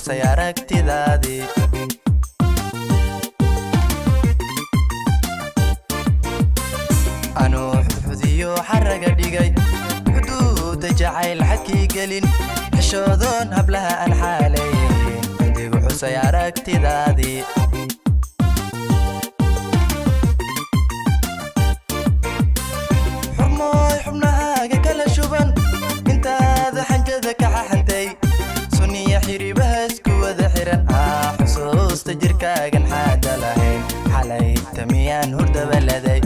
xusay aragtidaadii anuu xudiyo xaraga dhigay xuduuda jacayl xadkii gelin xishoodoon hablaha aan xaalayn indigu xusay aragtidaadii xurmooy xubnahaaga kala shuban intaada xanjada ka xaxantay suniya xiribaha isku wada xiran xusuusta jirkaagan xaada lahayn xalay tamiyaan hurdabaladay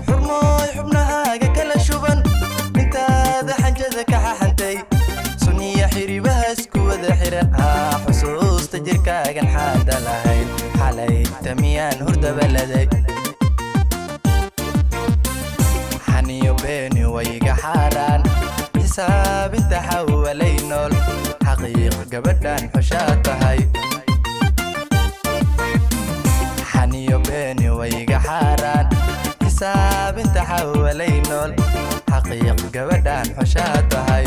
xurmooy xubnahaaga kala shuban intaada xanjada ka xaxantay suniya xiribaha isku wada xiran xusuusta jirkaagan xaada lahayn xalay tamiyaan hurdabaladay xaniyo beeni wayga xaaraan xisaabinta xawalay nool xaqiiq gabadhan xushaa tahay xaniyo beeni wayga xaaraan xisaabinta xawalay nool xaqiiq gabadhan xushaa tahay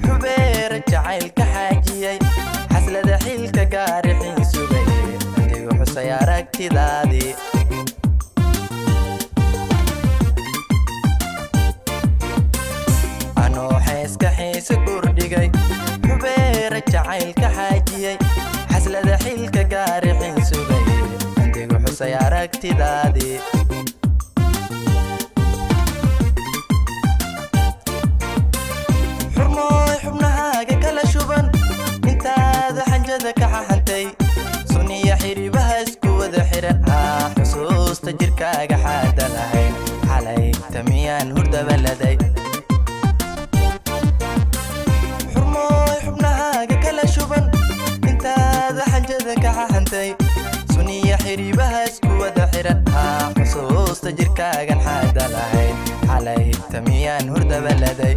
xubeera jacaylka xaajiyay xaslada xilka gaarixin sugay indigu xusay aragtidaadii anoo xeeska xiise gurdhigay xubeera jacaylka xaajiyay xaslada xilka gaarixin sugay indigu xusay aragtidaadii xurmooy xubnahaaga kala shuban intaada xanjada ka xaxantay suniya xiribaha isku wada xiran xusuusta jirkaaga xaada lahayn xalay tamiyaan hurdabaladay xurmooy xubnahaaga kala shuban intaada xanjada ka xaxantay suniya xiribaha isku wada xiran xusuusta jirkaagan xaada lahayn xalay tamiyaan hurdabaladay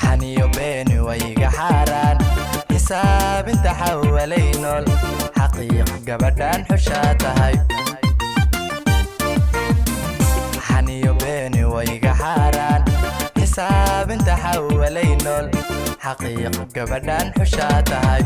xaniyo beeni wayga xaaraan xisaabinta xawalay nool xaqiiq gabadhan xushaa tahay xaniyo beeni wayga xaaraan xisaabinta xawalay nool xaqiiq gabadhan xushaa tahay